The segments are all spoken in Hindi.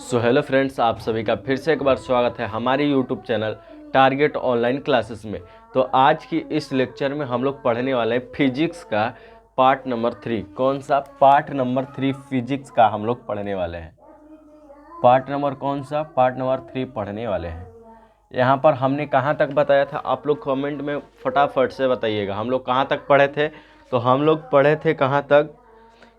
सो हेलो फ्रेंड्स, आप सभी का फिर से एक बार स्वागत है हमारे YouTube channel target online classes में। तो आज की इस लेक्चर में हम लोग पढ़ने वाले हैं फिजिक्स का पार्ट नंबर 3। कौन सा? पार्ट नंबर 3 फिजिक्स का हम लोग पढ़ने वाले हैं। पार्ट नंबर कौन सा? पार्ट नंबर 3 पढ़ने वाले हैं। यहाँ पर हमने कहाँ तक बताया था, आप लोग कमेंट में फटाफट से बताइएगा। हम लोग कहाँ तक पढ़े थे? तो हम लोग पढ़े थे कहाँ तक?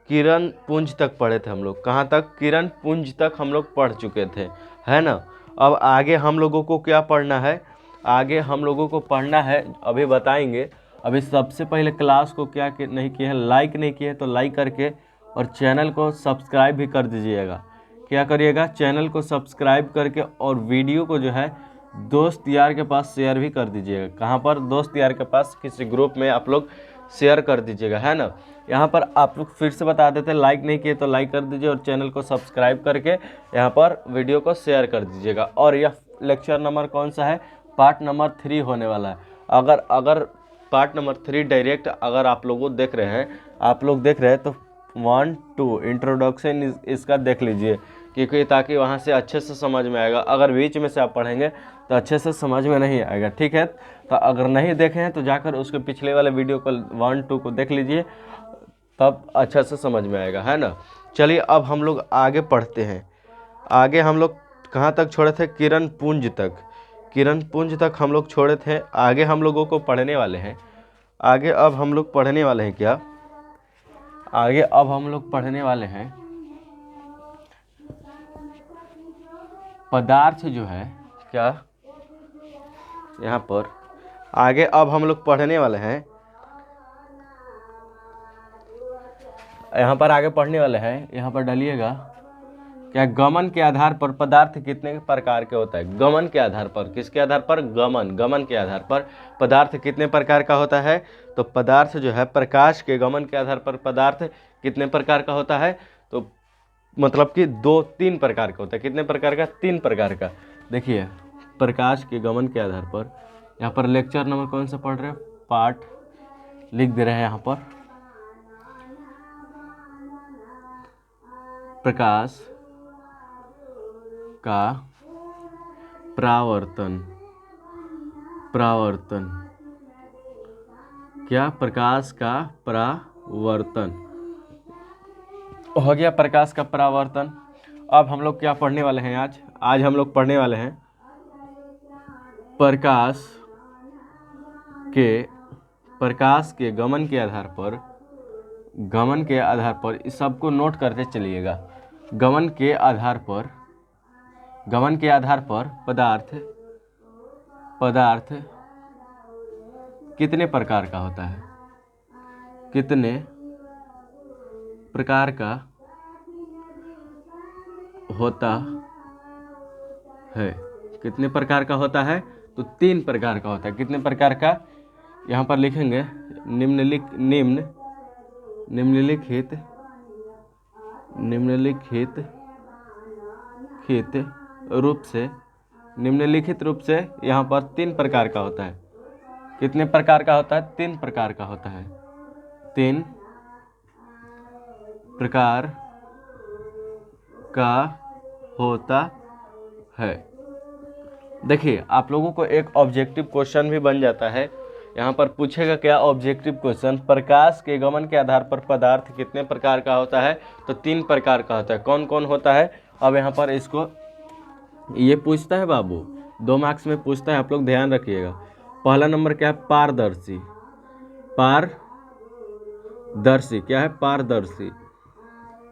किरण पुंज तक पढ़े थे हम लोग। कहाँ तक? किरण पुंज तक हम लोग पढ़ चुके थे, है ना। अब आगे हम लोगों को क्या पढ़ना है? आगे हम लोगों को पढ़ना है, अभी बताएंगे। अभी सबसे पहले क्लास को क्या नहीं किया है, लाइक नहीं किया है तो लाइक करके और चैनल को सब्सक्राइब भी कर दीजिएगा। क्या करिएगा? चैनल को सब्सक्राइब करके और वीडियो को जो है दोस्त यार के पास शेयर भी कर दीजिएगा। कहाँ पर? दोस्त यार के पास किसी ग्रुप में आप लोग शेयर कर दीजिएगा, है ना। यहाँ पर आप लोग फिर से बता देते हैं, लाइक नहीं किए तो लाइक कर दीजिए और चैनल को सब्सक्राइब करके यहाँ पर वीडियो को शेयर कर दीजिएगा। और यह लेक्चर नंबर कौन सा है? पार्ट नंबर 3 होने वाला है। अगर पार्ट नंबर 3 डायरेक्ट अगर आप लोग देख रहे हैं तो 1 2 इंट्रोडक्शन इसका देख लीजिए, क्योंकि ताकि वहाँ से अच्छे से समझ में आएगा। अगर बीच में से आप पढ़ेंगे तो अच्छे से समझ में नहीं आएगा, ठीक है। तो अगर नहीं देखे हैं तो जाकर उसके पिछले वाले वीडियो को 1 2 को देख लीजिए, तब अच्छा से समझ में आएगा, है ना। चलिए अब हम लोग आगे पढ़ते हैं। आगे हम लोग कहाँ तक छोड़े थे? किरण पुंज तक। किरण पुंज तक हम लोग छोड़े थे। आगे हम लोगों को पढ़ने वाले हैं। आगे अब हम लोग पढ़ने वाले हैं क्या? आगे अब हम लोग पढ़ने वाले हैं पदार्थ जो है क्या, यहाँ पर आगे अब हम लोग पढ़ने वाले हैं, यहाँ पर आगे पढ़ने वाले हैं। यहाँ पर डालिएगा क्या, गमन के आधार पर पदार्थ कितने प्रकार के होता है? गमन के आधार पर, किसके आधार पर? गमन के आधार पर पदार्थ कितने प्रकार का होता है? तो पदार्थ जो है प्रकाश के गमन के आधार पर पदार्थ कितने प्रकार का होता है? तो मतलब कि 2-3 प्रकार का होता है। कितने प्रकार का? 3 प्रकार का। देखिए, प्रकाश के गमन के आधार पर, यहाँ पर लेक्चर नंबर कौन सा पढ़ रहे हैं? पार्ट लिख दे रहे हैं यहाँ पर। प्रकाश का परावर्तन क्या? प्रकाश का परावर्तन हो गया। प्रकाश का परावर्तन। अब हम लोग क्या पढ़ने वाले हैं? आज हम लोग पढ़ने वाले हैं प्रकाश के गमन के आधार पर इस सबको नोट करते चलिएगा। गमन के आधार पर पदार्थ कितने प्रकार का होता है? कितने प्रकार का होता है? कितने प्रकार का होता है? तो 3 प्रकार का होता है। कितने प्रकार का? यहाँ पर लिखेंगे निम्नलिखित रूप से यहाँ पर 3 प्रकार का होता है। कितने प्रकार का होता है? 3 प्रकार का होता है। 3 प्रकार का होता है। देखिए, आप लोगों को एक ऑब्जेक्टिव क्वेश्चन भी बन जाता है। यहाँ पर पूछेगा क्या? ऑब्जेक्टिव क्वेश्चन, प्रकाश के गमन के आधार पर पदार्थ कितने प्रकार का होता है? तो 3 प्रकार का होता है। कौन कौन होता है? अब यहाँ पर इसको ये पूछता है बाबू, 2 मार्क्स में पूछता है, आप लोग ध्यान रखिएगा। पहला नंबर क्या है? पारदर्शी। क्या है?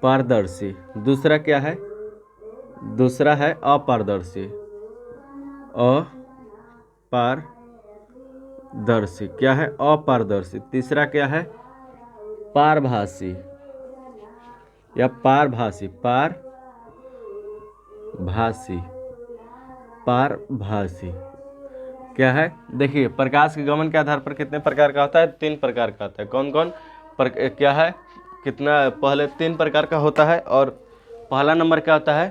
पारदर्शी। दूसरा क्या है? दूसरा है अपारदर्शी। क्या है? अपारदर्शी। तीसरा क्या है? पारभासी या पारभासी। क्या है? देखिए, प्रकाश के गमन के आधार पर कितने प्रकार का होता है? 3 प्रकार का होता है। कौन कौन क्या है? कितना? पहले 3 प्रकार का होता है। और पहला नंबर क्या होता है?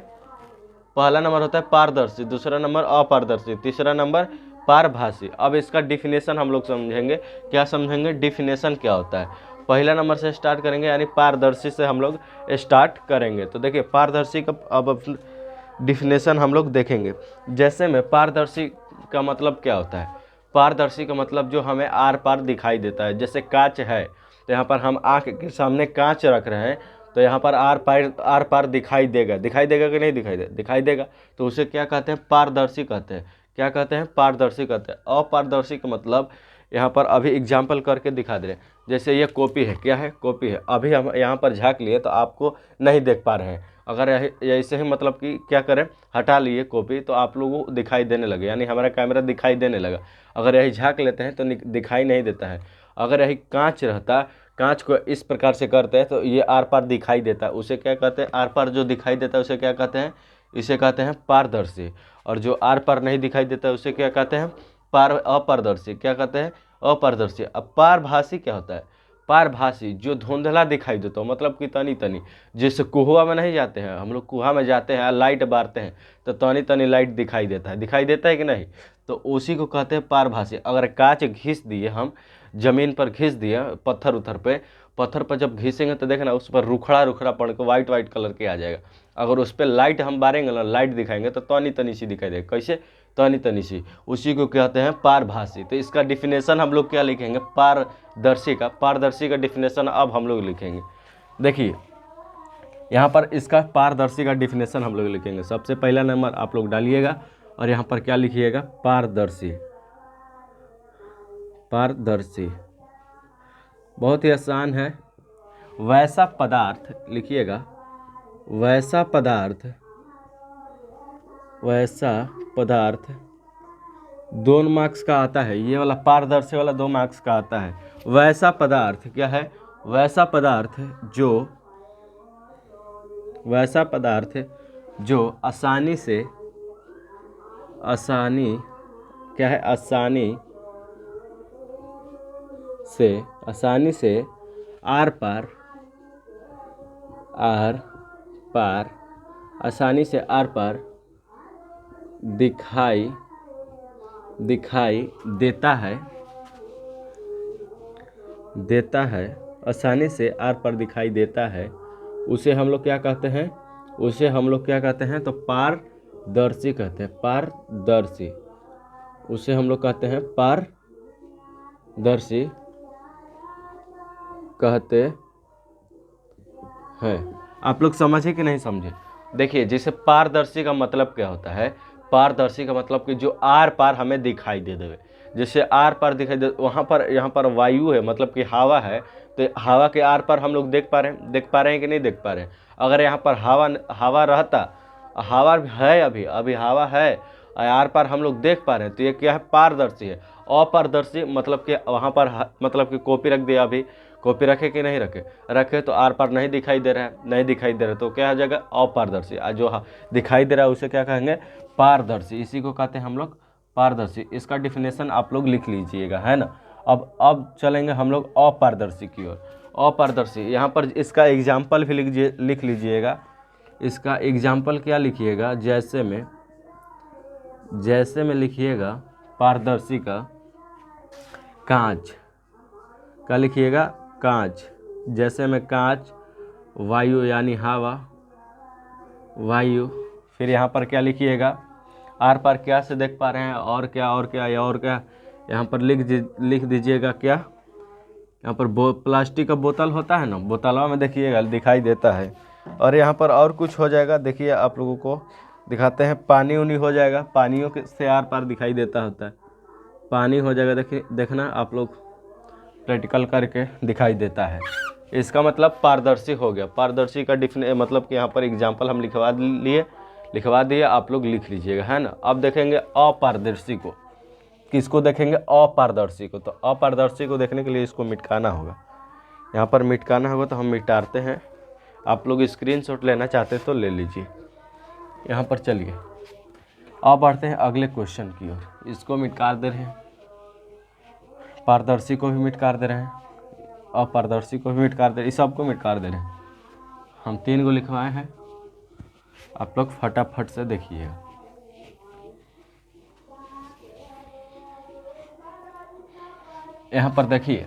पहला नंबर होता है पारदर्शी, दूसरा नंबर अपारदर्शी, तीसरा नंबर पारभासी। अब इसका डिफिनेशन हम लोग समझेंगे। क्या समझेंगे? डिफिनेशन क्या होता है। पहला नंबर से स्टार्ट करेंगे, यानी पारदर्शी से हम लोग स्टार्ट करेंगे। तो देखिए, पारदर्शी का अब डिफिनेशन हम लोग देखेंगे। जैसे में पारदर्शी का मतलब क्या होता है? पारदर्शी का मतलब जो हमें आर पार दिखाई देता है। जैसे कांच है तो यहाँ पर हम आँख के सामने कांच रख रहे हैं तो यहाँ पर आर पार दिखाई देगा। दिखाई देगा कि नहीं दिखाई देगा? दिखाई देगा। तो उसे क्या कहते हैं? पारदर्शी कहते हैं। क्या कहते हैं? पारदर्शी कहते हैं। अपारदर्शी का मतलब यहाँ पर अभी एग्जाम्पल करके दिखा दे रहे हैं। जैसे ये कॉपी है, क्या है? कॉपी है। अभी हम यहाँ पर झाँक लिए तो आपको नहीं देख पा रहे हैं। अगर ऐसे ही मतलब कि क्या करें, हटा लिए कॉपी तो आप लोगों को दिखाई देने लगे, यानी हमारा कैमरा दिखाई देने लगा। अगर यही झाँक लेते हैं तो दिखाई नहीं देता है। अगर यही कांच रहता, कांच को इस प्रकार से करते हैं तो ये आर पार दिखाई देता है। उसे क्या कहते हैं? आर पार जो दिखाई देता है उसे क्या कहते हैं? इसे कहते हैं पारदर्शी। और जो आर पार नहीं दिखाई देता है उसे क्या कहते हैं? अपारदर्शी। क्या कहते हैं? अपारदर्शी। अब पारभासी क्या होता है? पारभासी जो धुंधला दिखाई देता हो, मतलब कि तनी तनी। जैसे कुआं में नहीं जाते हैं हम लोग, कुआं में जाते हैं लाइट बारते हैं तो तनी तनी लाइट दिखाई देता है। दिखाई देता है कि नहीं? तो उसी को कहते हैं पारभासी। अगर कांच घिस दिए, हम जमीन पर घिस दिए पत्थर उथर पे, पत्थर पर जब घिसेंगे तो देखना उस पर रुखड़ा रुखड़ा पड़ के वाइट वाइट कलर के आ जाएगा। अगर उस पर लाइट हम बारेंगे ना, लाइट दिखाएंगे तो तनी तनी सी दिखाई देगा। कैसे? तनी तनी सी। उसी को कहते हैं पारभासी। तो इसका डिफिनेशन हम लोग क्या लिखेंगे? पारदर्शी का। पारदर्शी का डिफिनेशन अब हम लोग लिखेंगे। देखिए यहाँ पर इसका पारदर्शी का डिफिनेशन हम लोग लिखेंगे। सबसे पहला नंबर आप लोग डालिएगा और यहाँ पर क्या लिखिएगा? पारदर्शी। पारदर्शी बहुत ही आसान है। वैसा पदार्थ लिखिएगा, वैसा पदार्थ, वैसा पदार्थ 2 मार्क्स का आता है। ये वाला पारदर्शी वाला 2 मार्क्स का आता है। वैसा पदार्थ क्या है? वैसा पदार्थ जो, वैसा पदार्थ जो आसानी से, आसानी क्या है? आसानी से आर पार, आर पार, आसानी से आर पार दिखाई देता है, आसानी से आर पार दिखाई देता है। उसे हम लोग क्या कहते हैं? उसे हम लोग क्या कहते हैं? तो पारदर्शी कहते हैं। पारदर्शी, उसे हम लोग कहते हैं पारदर्शी कहते हैं। आप लोग समझे कि नहीं समझे? देखिए जैसे पारदर्शी का मतलब क्या होता है? पारदर्शी का मतलब कि जो आर पार हमें दिखाई दे देवे। जैसे आर पार दिखाई दे, वहाँ पर, यहाँ पर वायु है, मतलब कि हवा है, तो हवा के आर पार हम लोग देख पा रहे हैं कि नहीं देख पा रहे हैं? अगर यहाँ पर हवा रहता, हवा है, अभी हवा है, आर पार हम लोग देख पा रहे हैं, तो ये क्या है? पारदर्शी है। अपारदर्शी मतलब कि वहाँ पर मतलब कि कॉपी रख दिया, अभी कॉपी रखे कि नहीं रखे तो आर पार नहीं दिखाई दे रहा है, नहीं दिखाई दे रहा है तो क्या हो जाएगा? अपारदर्शी। जो दिखाई दे रहा है उसे क्या कहेंगे? पारदर्शी। इसी को कहते हैं हम लोग पारदर्शी। इसका डिफिनेशन आप लोग लिख लीजिएगा, है ना। अब चलेंगे हम लोग अपारदर्शी की ओर। अपारदर्शी यहाँ पर इसका एग्जाम्पल भी लिख लीजिएगा। इसका एग्जाम्पल क्या लिखिएगा? जैसे में लिखिएगा पारदर्शी का कांच। क्या लिखिएगा? कांच। जैसे में कांच, वायु यानी हवा, वायु। फिर यहाँ पर क्या लिखिएगा? आर पार क्या से देख पा रहे हैं? और क्या यहाँ पर लिख दीजिएगा क्या? यहाँ पर प्लास्टिक का बोतल होता है ना, बोतलवा में देखिएगा दिखाई देता है। और यहाँ पर और कुछ हो जाएगा, देखिए आप लोगों को दिखाते हैं। पानी उनी हो जाएगा, पानियों के से आर पार दिखाई देता होता है। पानी हो जाएगा, देखिए देखना आप लोग प्रैक्टिकल करके दिखाई देता है। इसका मतलब पारदर्शी हो गया। पारदर्शी का मतलब कि यहाँ पर एग्जाम्पल हम लिखवा दिए, आप लोग लिख लीजिएगा, है ना। अब देखेंगे अपारदर्शी को। किसको देखेंगे? अपारदर्शी को। तो अपारदर्शी को देखने के लिए इसको मिटकाना होगा। यहाँ पर मिटकाना होगा तो हम मिटाते हैं। आप लोग स्क्रीनशॉट लेना चाहते हैं तो ले लीजिए। यहाँ पर चलिए अब बढ़ते हैं अगले क्वेश्चन की ओर। इसको मिटका दे रहे हैं, पारदर्शी को भी मिटका दे रहे हैं, अपारदर्शी को भी मिटका दे रहे हैं, इस सबको मिटका दे रहे हैं। हम 3 को लिखवाए हैं, आप लोग फटाफट से देखिए। यहाँ पर देखिए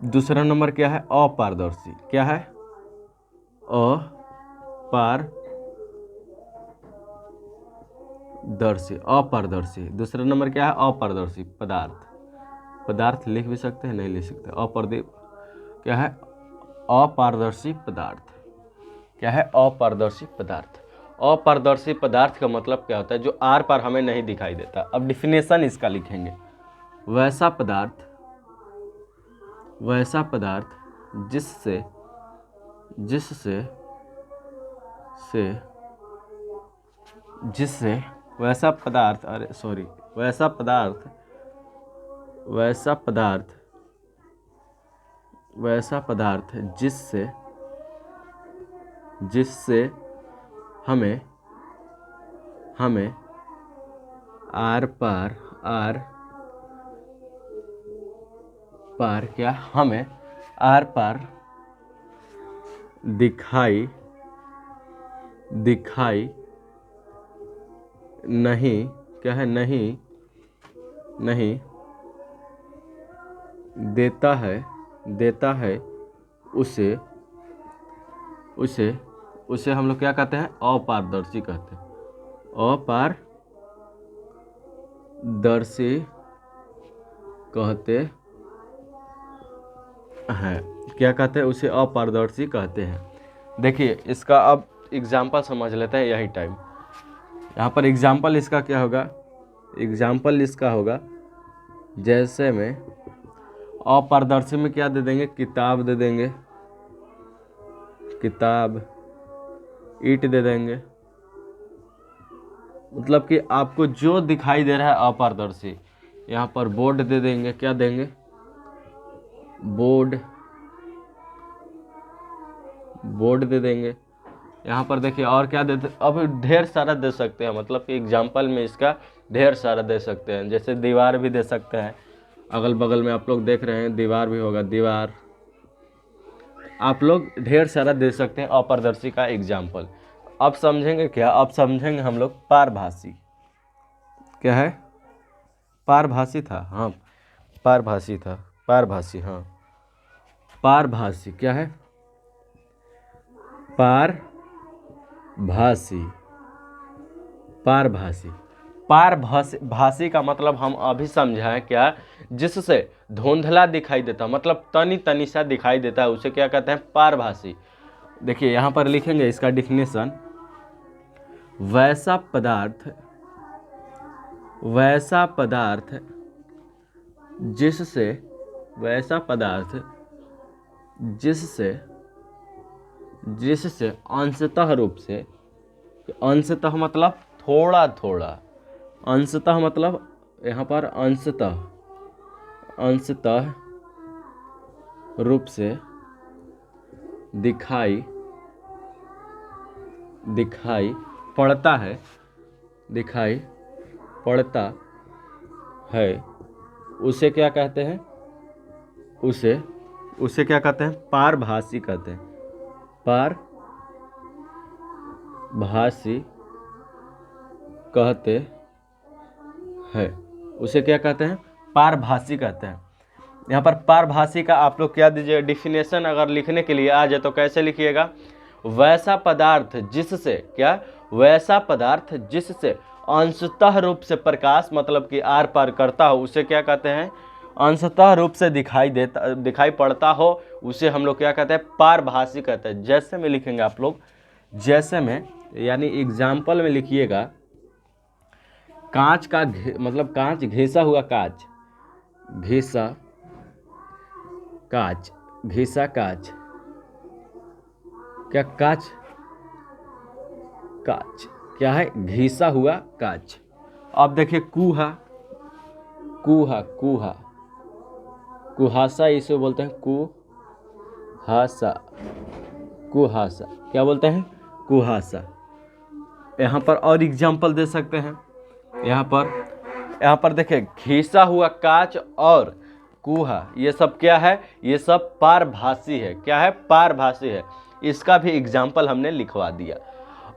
दूसरा नंबर क्या है? अपारदर्शी। क्या है? दर्शी, अपारदर्शी। दूसरा नंबर क्या है? अपारदर्शी पदार्थ। पदार्थ लिख भी सकते हैं, नहीं लिख सकते। क्या है? अपारदर्शी पदार्थ। क्या है? अपारदर्शी पदार्थ। अपारदर्शी पदार्थ का मतलब क्या होता है? जो आर पार हमें नहीं दिखाई देता। अब डिफिनेशन इसका लिखेंगे। वैसा पदार्थ जिससे वैसा पदार्थ जिससे हमें आर पार क्या, हमें आर पार दिखाई नहीं, क्या है? नहीं देता है उसे हम लोग क्या कहते हैं? अपारदर्शी कहते हैं। अपारदर्शी कहते हैं। क्या कहते हैं? उसे अपारदर्शी कहते हैं। देखिए इसका अब एग्जाम्पल समझ लेते हैं यही टाइम। यहाँ पर एग्जाम्पल इसका क्या होगा? एग्जाम्पल इसका होगा जैसे में अपारदर्शी में क्या दे देंगे? किताब दे देंगे, किताब। ईंट दे देंगे। मतलब कि आपको जो दिखाई दे रहा है अपारदर्शी। यहाँ पर बोर्ड दे देंगे, क्या देंगे? बोर्ड दे देंगे। यहाँ पर देखिए और क्या देते, अब ढेर सारा दे सकते हैं। मतलब कि एग्जाम्पल में इसका ढेर सारा दे सकते हैं। जैसे दीवार भी दे सकते हैं, अगल बगल में आप लोग देख रहे हैं दीवार भी होगा, दीवार। आप लोग ढेर सारा दे सकते हैं अपारदर्शी का एग्जाम्पल। अब समझेंगे क्या? अब समझेंगे हम लोग पारभासी। क्या है? पारभासी था, हाँ पारभासी था, पारभासी, हाँ पारभासी। क्या है? पारभासी का मतलब हम अभी समझाएं क्या? जिससे धुंधला दिखाई देता, मतलब तनी सा दिखाई देता है, उसे क्या कहते हैं? पारभासी। देखिए यहाँ पर लिखेंगे इसका डिफिनेशन। वैसा पदार्थ जिससे अंशतः रूप से, अंशतः मतलब थोड़ा थोड़ा, अंशतः मतलब यहाँ पर अंशतः रूप से दिखाई पड़ता है, उसे क्या कहते हैं? उसे क्या कहते हैं? पारभासी कहते हैं। पारभासी कहते हैं, उसे क्या कहते हैं? पारभासी कहते हैं। यहाँ पर पारभासी का आप लोग क्या दीजिए? डिफिनेशन अगर लिखने के लिए आ जाए तो कैसे लिखिएगा? वैसा पदार्थ जिससे, क्या? वैसा पदार्थ जिससे अंशतः रूप से प्रकाश, मतलब कि आर पार करता हो, उसे क्या कहते हैं? अंशतः रूप से दिखाई पड़ता हो, उसे हम लोग क्या कहते हैं? पारभासी कहते हैं। जैसे में लिखेंगे आप लोग, जैसे में यानी एग्जाम्पल में लिखिएगा। कांच का मतलब कांच, घिसा हुआ कांच, घिसा कांच। क्या? कांच क्या है? घिसा हुआ कांच। अब देखिए कुहासा, इसे बोलते हैं कुहासा। क्या बोलते हैं? कुहासा। यहाँ पर और एग्जाम्पल दे सकते हैं। यहाँ पर देखिए घिसा हुआ कांच और कुहा, ये सब क्या है? ये सब पारभासी है। क्या है? पारभासी है। इसका भी एग्जाम्पल हमने लिखवा दिया।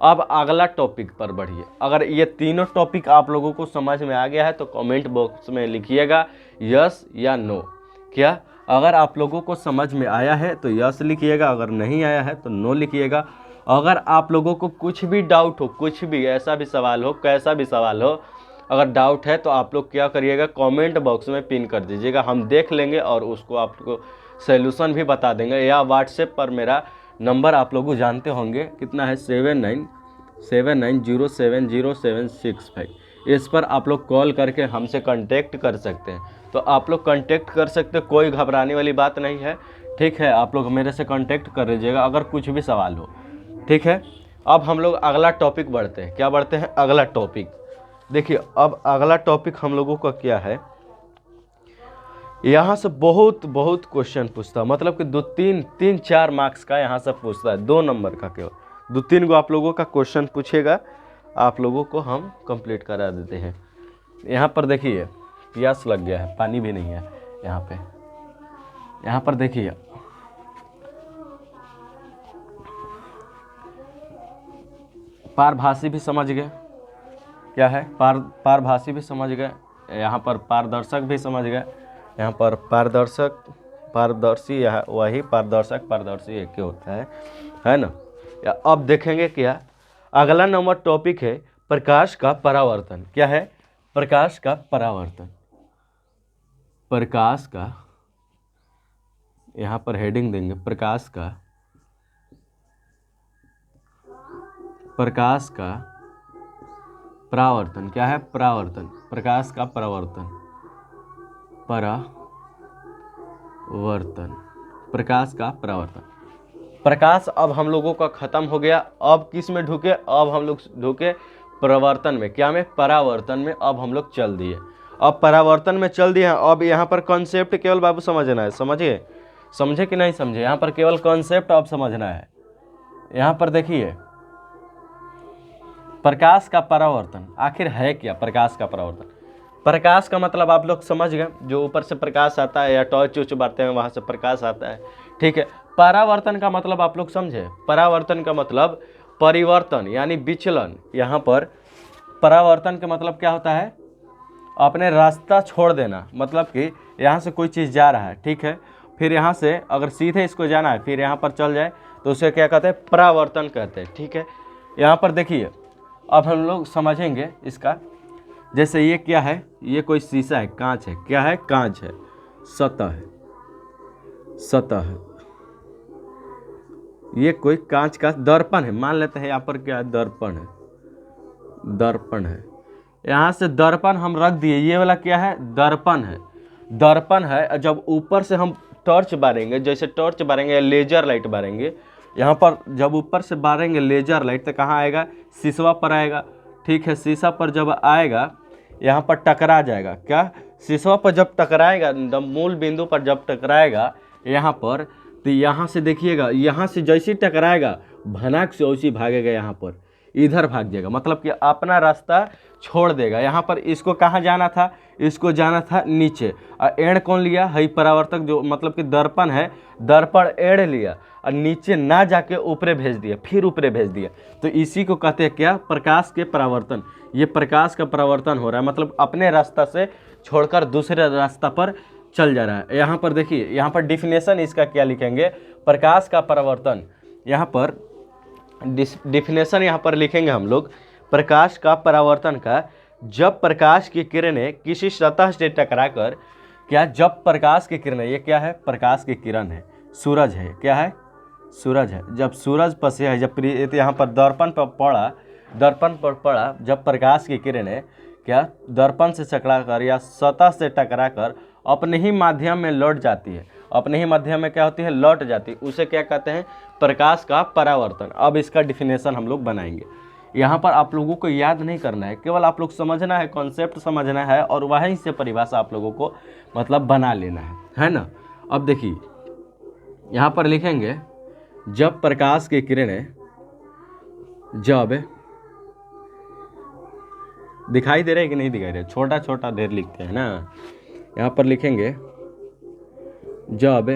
अब अगला टॉपिक पर बढ़िए। अगर ये तीनों टॉपिक आप लोगों को समझ में आ गया है तो कमेंट बॉक्स में लिखिएगा यस या नो। क्या? अगर आप लोगों को समझ में आया है तो यस लिखिएगा, अगर नहीं आया है तो नो लिखिएगा। अगर आप लोगों को कुछ भी डाउट हो, कुछ भी ऐसा भी सवाल हो, कैसा भी सवाल हो, अगर डाउट है तो आप लोग क्या करिएगा, कमेंट बॉक्स में पिन कर दीजिएगा, हम देख लेंगे और उसको आपको सॉल्यूशन भी बता देंगे। या व्हाट्सएप पर मेरा नंबर आप लोग जानते होंगे, कितना है, 7979070765, इस पर आप लोग कॉल करके हमसे कांटेक्ट कर सकते हैं। तो आप लोग कांटेक्ट कर सकते हैं, कोई घबराने वाली बात नहीं है, ठीक है। आप लोग मेरे से कांटेक्ट कर लीजिएगा अगर कुछ भी सवाल हो, ठीक है। अब हम लोग अगला टॉपिक बढ़ते हैं, क्या बढ़ते हैं, अगला टॉपिक। देखिए अब अगला टॉपिक हम लोगों का क्या है, यहाँ से बहुत बहुत क्वेश्चन पूछता है, मतलब कि 3-4 मार्क्स का यहाँ से पूछता है, 2 नंबर का केवल 2-3 गो आप लोगों का क्वेश्चन पूछेगा, आप लोगों को हम कंप्लीट करा देते हैं। यहाँ पर देखिए प्यास लग गया है, पानी भी नहीं है यहाँ पे। यहाँ पर देखिए पारभाषी भी समझ गए, क्या है, पारभाषी भी समझ गए, यहाँ पर पारदर्शक भी समझ गए, यहाँ पर पारदर्शी, यह वही पारदर्शी एक ही होता है ना। अब देखेंगे क्या, अगला नंबर टॉपिक है प्रकाश का परावर्तन। क्या है, प्रकाश का परावर्तन। प्रकाश का, यहाँ पर हेडिंग देंगे, प्रकाश का परावर्तन। क्या है, परावर्तन, प्रकाश का परावर्तन, प्रकाश का परावर्तन। प्रकाश अब हम लोगों का खत्म हो गया, अब किस में ढुके, अब हम लोग ढुके परावर्तन में। क्या में, परावर्तन में अब हम लोग चल दिए, अब परावर्तन में चल दिए। अब यहाँ पर कॉन्सेप्ट केवल बाबू समझना है, समझे कि नहीं समझे, यहाँ पर केवल कॉन्सेप्ट अब समझना है। यहाँ पर देखिए प्रकाश का परावर्तन आखिर है क्या। प्रकाश का परावर्तन, प्रकाश का मतलब आप लोग समझ गए, जो ऊपर से प्रकाश आता है या टॉर्च उच बारते हैं वहाँ से प्रकाश आता है, ठीक है। परावर्तन का मतलब आप लोग समझे, परावर्तन का मतलब परिवर्तन यानी विचलन। यहाँ पर परावर्तन का मतलब क्या होता है, अपने रास्ता छोड़ देना, मतलब कि यहाँ से कोई चीज़ जा रहा है, ठीक है, फिर यहाँ से अगर सीधे इसको जाना है फिर यहाँ पर चल जाए तो उसे क्या कहते हैं, परावर्तन कहते हैं, ठीक है। यहाँ पर देखिए अब हम लोग समझेंगे इसका, जैसे ये क्या है, ये कोई शीशा है, कांच है, क्या है, कांच है, सतह है, ये कोई कांच का दर्पण है, मान लेते हैं यहाँ पर क्या है, दर्पण है। यहाँ से दर्पण हम रख दिए, ये वाला क्या है, दर्पण है। जब ऊपर से हम टॉर्च बारेंगे, जैसे टॉर्च बारेंगे या लेजर लाइट बारेंगे, यहाँ पर जब ऊपर से बारेंगे लेजर लाइट तो कहाँ आएगा, शीशा पर आएगा, ठीक है। शीशा पर जब आएगा यहाँ पर टकरा जाएगा, क्या, शीशा पर जब टकराएगा, मूल बिंदु पर जब टकराएगा यहाँ पर, तो यहाँ से देखिएगा, यहाँ से जैसे टकराएगा भनाक से वैसे भागेगा, यहाँ पर इधर भाग जाएगा, मतलब कि अपना रास्ता छोड़ देगा। यहाँ पर इसको कहाँ जाना था, इसको जाना था नीचे, और एड़ कौन लिया है, परावर्तक, जो मतलब कि दर्पण है, दर्पण एड़ लिया और नीचे ना जाके ऊपरे भेज दिया, फिर ऊपरे भेज दिया, तो इसी को कहते हैं क्या, प्रकाश के परावर्तन। ये प्रकाश का परावर्तन हो रहा है, मतलब अपने रास्ता से छोड़कर दूसरे रास्ता पर चल जा रहा है। यहाँ पर देखिए, यहाँ पर डिफिनेशन इसका क्या लिखेंगे, प्रकाश का परावर्तन, यहाँ पर डिफिनेशन यहाँ पर लिखेंगे हम लोग, प्रकाश का परावर्तन का, जब प्रकाश की किरणें किसी सतह से टकराकर, क्या, जब प्रकाश की किरणें, ये क्या है, प्रकाश की किरण है, सूरज है, क्या है, सूरज है, जब सूरज पर से है, जब यहाँ पर दर्पण पर पड़ा, जब प्रकाश की किरणें क्या दर्पण से टकराकर या सतह से टकराकर अपने ही माध्यम में लौट जाती है, अपने ही माध्यम में क्या होती है, लौट जाती है, उसे क्या कहते हैं, प्रकाश का परावर्तन। अब इसका डिफिनेशन हम लोग बनाएंगे। यहाँ पर आप लोगों को याद नहीं करना है, केवल आप लोग समझना है, कॉन्सेप्ट समझना है और वहीं से परिभाषा आप लोगों को मतलब बना लेना है ना। अब देखिए यहाँ पर लिखेंगे, जब प्रकाश की किरणें, जब, दिखाई दे रहे हैं कि नहीं दिखाई दे रहे, छोटा छोटा ढेर लिखते हैं ना, यहाँ पर लिखेंगे, जब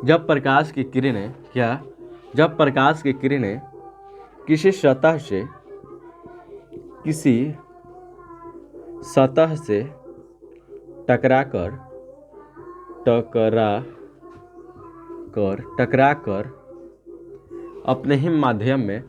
जब प्रकाश की किरणें क्या, जब प्रकाश की किरणें किसी सतह से टकरा कर अपने ही माध्यम में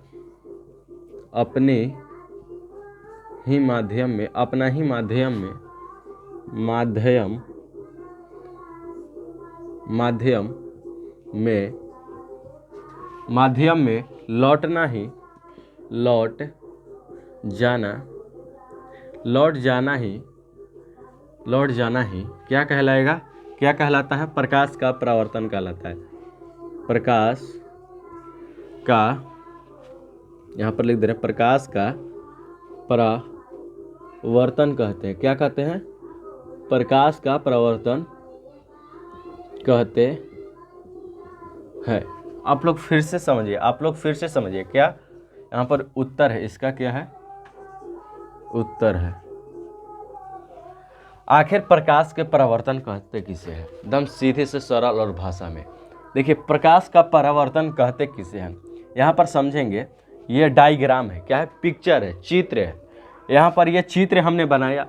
लौट जाना ही क्या कहलाता है? प्रकाश का परावर्तन कहलाता है। प्रकाश का, यहाँ पर लिख दे रहे हैं, प्रकाश का परावर्तन कहते हैं। क्या कहते हैं? प्रकाश का परावर्तन कहते हैं। आप लोग फिर से समझिए, क्या यहाँ पर उत्तर है? इसका क्या है? उत्तर है। आखिर प्रकाश के परावर्तन कहते किसे हैं? एकदम सीधे से सरल और भाषा में देखिए, प्रकाश का परावर्तन कहते किसे हैं? यहाँ पर समझेंगे, ये डायग्राम है। क्या है? पिक्चर है, चित्र है। यहाँ पर ये चित्र हमने बनाया,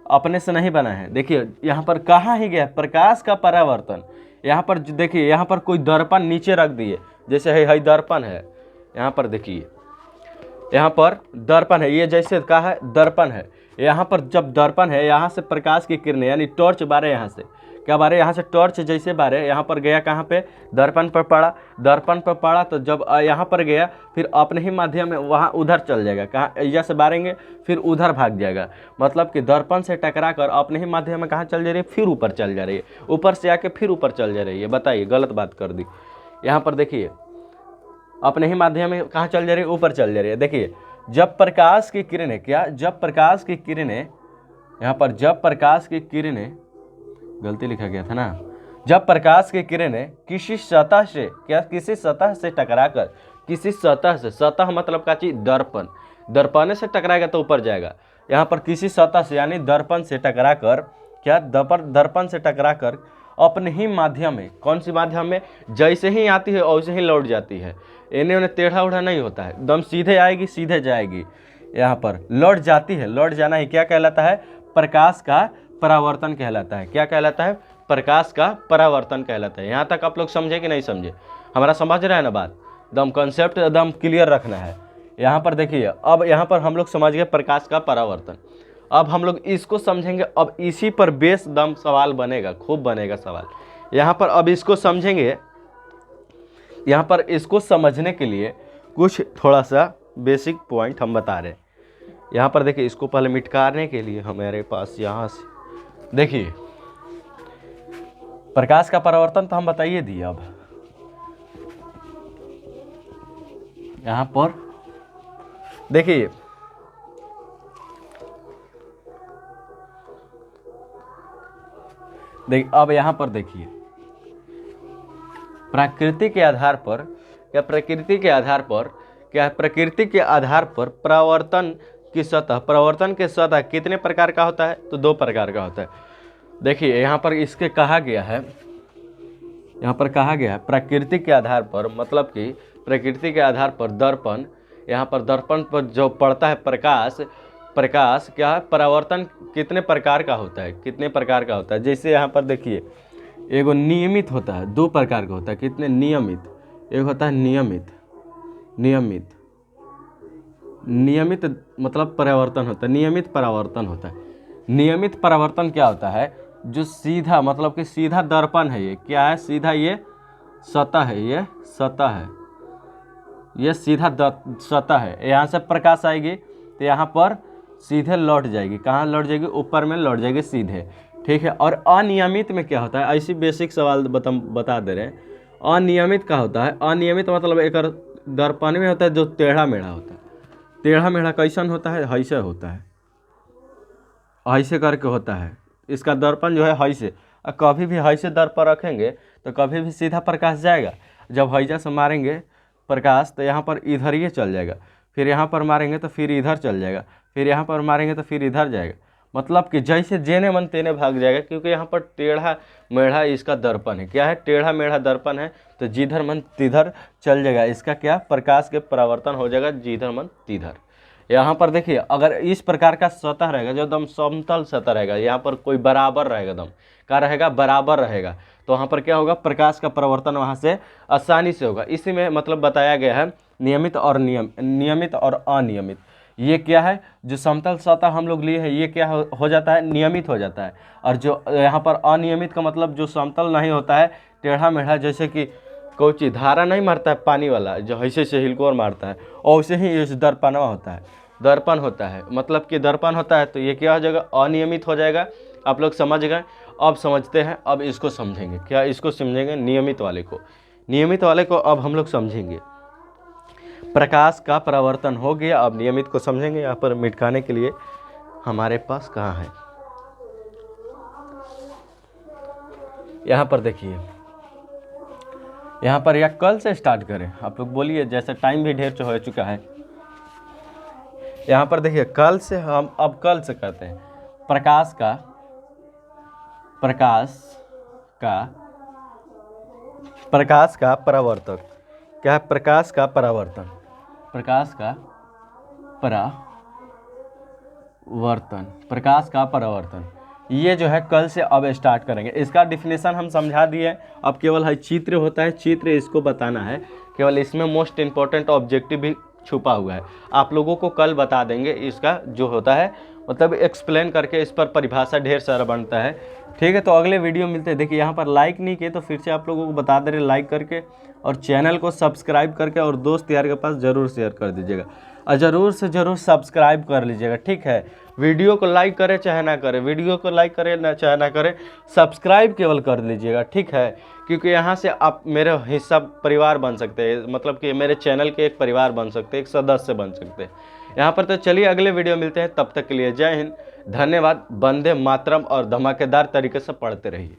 अपने से नहीं बनाया है। देखिए यहाँ पर कहाँ ही गया प्रकाश का परावर्तन। यहाँ पर देखिए, यहाँ पर कोई दर्पण नीचे रख दिए, जैसे है दर्पण है। यहाँ पर देखिए, यहाँ पर दर्पण है, ये जैसे कहा है दर्पण है। यहाँ पर जब दर्पण है, यहाँ से प्रकाश की किरणें यानी टॉर्च बारे, यहाँ से क्या बारे? यहाँ से टॉर्च जैसे बारे, यहाँ पर गया कहाँ पे? दर्पण पर पड़ा। तो जब यहाँ पर गया, फिर अपने ही माध्यम में वहाँ उधर चल जाएगा। कहाँ? यहाँ से बारेंगे, फिर उधर भाग जाएगा। मतलब कि दर्पण से टकरा कर अपने ही माध्यम में कहाँ चल जा रही है? फिर ऊपर चल जा रही है। ऊपर से आके फिर ऊपर चल जा रही है। बताइए, गलत बात कर दी। यहाँ पर देखिए, अपने ही माध्यम में कहाँ चल जा रही है? ऊपर चल जा रही है। देखिए, जब प्रकाश की किरणें, यहाँ पर जब प्रकाश की किरणें, गलती लिखा गया था ना, जब प्रकाश की किरणें किसी सतह से टकराकर, सतह मतलब का चीज? दर्पण से टकराएगा तो ऊपर जाएगा। यहाँ पर किसी सतह से यानी दर्पण से टकराकर, क्या? दर्पण से टकराकर अपने ही माध्यम में, कौन सी माध्यम में? जैसे ही आती है वैसे ही लौट जाती है। इन्हें उन्हें टेढ़ा उढ़ा नहीं होता है, एकदम सीधे आएगी, सीधे जाएगी। यहाँ पर लौट जाती है, लौट जाना ही क्या कहलाता है? प्रकाश का परावर्तन कहलाता है। क्या कहलाता है? प्रकाश का परावर्तन कहलाता है। यहाँ तक आप लोग समझे कि नहीं समझे? हमारा समझ रहे हैं ना बात? एकदम कॉन्सेप्ट एकदम क्लियर रखना है। यहाँ पर देखिए, अब यहाँ पर हम लोग समझ गए प्रकाश का परावर्तन। अब हम लोग इसको समझेंगे। अब इसी पर बेस दम सवाल बनेगा, खूब बनेगा सवाल। यहाँ पर अब इसको समझेंगे। यहाँ पर इसको समझने के लिए कुछ थोड़ा सा बेसिक पॉइंट हम बता रहे हैं। यहाँ पर देखिए, इसको पहले मिटकाने के लिए हमारे पास यहाँ से देखिए, प्रकाश का परावर्तन तो हम बताइए दिए। अब यहाँ पर देखिए, अब यहाँ पर देखिए, प्रकृति के आधार पर परावर्तन के सतह कितने प्रकार का होता है? तो 2 प्रकार का होता है। देखिए यहाँ पर इसके कहा गया है, प्रकृति के आधार पर, मतलब कि प्रकृति के आधार पर दर्पण, यहाँ पर दर्पण पर जो पड़ता है प्रकाश क्या है? परावर्तन कितने प्रकार का होता है? जैसे यहाँ पर देखिए, एगो नियमित होता है, 2 प्रकार का होता है। कितने? नियमित। एक होता है नियमित मतलब परावर्तन होता है, नियमित परावर्तन होता है। नियमित परावर्तन क्या होता है? जो सीधा, मतलब कि सीधा दर्पण है, ये क्या है? सीधा ये सतह है, ये सीधा सतह है। यहाँ से प्रकाश आएगी तो यहाँ पर सीधे लौट जाएगी। कहाँ लौट जाएगी? ऊपर में लौट जाएगी सीधे। ठीक है। और अनियमित में क्या होता है? ऐसी बेसिक सवाल बता दे रहे हैं। अनियमित क्या होता है? अनियमित मतलब एक दर्पण में होता है जो टेढ़ा मेढ़ा होता है। टेढ़ा मेढ़ा कैसन होता है? ऐसे होता है, ऐसे करके होता है। इसका दर्पण जो है ऐसे, कभी भी ऐसे दर्पण रखेंगे तो कभी भी सीधा प्रकाश जाएगा। जब हैजा से मारेंगे प्रकाश तो यहाँ पर इधर ही चल जाएगा, फिर यहाँ पर मारेंगे तो फिर इधर चल जाएगा, फिर यहाँ पर मारेंगे तो फिर इधर जाएगा। मतलब कि जैसे जेने मन तेने भाग जाएगा, क्योंकि यहाँ पर टेढ़ा मेढ़ा इसका दर्पण है। क्या है? टेढ़ा मेढ़ा दर्पण है, तो जिधर मन तिधर चल जाएगा। इसका क्या? प्रकाश के परावर्तन हो जाएगा जिधर मन तिधर। यहाँ पर देखिए अगर इस प्रकार का सतह रहेगा जो एकदम समतल सतह रहेगा, यहाँ पर कोई बराबर रहेगा, एकदम क्या रहेगा, बराबर रहेगा, तो वहाँ पर क्या होगा, प्रकाश का परावर्तन वहाँ से आसानी से होगा। इसी में मतलब बताया गया है नियमित और नियमित और अनियमित। ये क्या है, जो समतल सतह हम लोग लिए हैं ये क्या हो जाता है, नियमित हो जाता है। और जो यहाँ पर अनियमित का मतलब जो समतल नहीं होता है, टेढ़ा मेढ़ा, जैसे कि कोई चीज़ धारा नहीं मारता है पानी वाला, जो ऐसे से हिलकोर मारता है, और वैसे ही इस दर्पणवा होता है, दर्पण होता है, मतलब कि दर्पण होता है, तो ये क्या हो जाएगा, अनियमित हो जाएगा। आप लोग समझ गए। अब समझते हैं, अब इसको समझेंगे, क्या इसको समझेंगे, नियमित वाले को। नियमित वाले को अब हम लोग समझेंगे। प्रकाश का परावर्तन हो गया, अब नियमित को समझेंगे। यहाँ पर मिटकाने के लिए हमारे पास कहाँ है, यहाँ पर देखिए, यहाँ पर या कल से स्टार्ट करें, आप लोग बोलिए, जैसे टाइम भी ढेर हो चुका है। यहाँ पर देखिए कल से हम अब कल से करते हैं। प्रकाश का परावर्तक क्या है, प्रकाश का परावर्तन, प्रकाश का परावर्तन, ये जो है कल से अब स्टार्ट करेंगे। इसका डिफिनेशन हम समझा दिए, अब केवल है चित्र होता है, चित्र इसको बताना है, केवल इसमें मोस्ट इम्पोर्टेंट ऑब्जेक्टिव भी छुपा हुआ है। आप लोगों को कल बता देंगे इसका जो होता है, मतलब एक्सप्लेन करके इस पर परिभाषा ढेर सारा बनता है। ठीक है, तो अगले वीडियो मिलते हैं। देखिए यहाँ पर लाइक नहीं किए तो फिर से आप लोगों को बता दे रहे, लाइक करके और चैनल को सब्सक्राइब करके और दोस्त यार के पास ज़रूर शेयर कर दीजिएगा, और ज़रूर से ज़रूर सब्सक्राइब कर लीजिएगा। ठीक है, वीडियो को लाइक करें चाहे ना करें, वीडियो को लाइक करें ना चाहे ना करें, सब्सक्राइब केवल कर लीजिएगा। ठीक है, क्योंकि यहाँ से आप मेरे हिस्सा परिवार बन सकते हैं, मतलब कि मेरे चैनल के एक परिवार बन सकते हैं, एक सदस्य बन सकते हैं यहाँ पर। तो चलिए अगले वीडियो मिलते हैं, तब तक के लिए जय हिंद, धन्यवाद। वंदे मातरम और धमाकेदार तरीके से पढ़ते रहिए।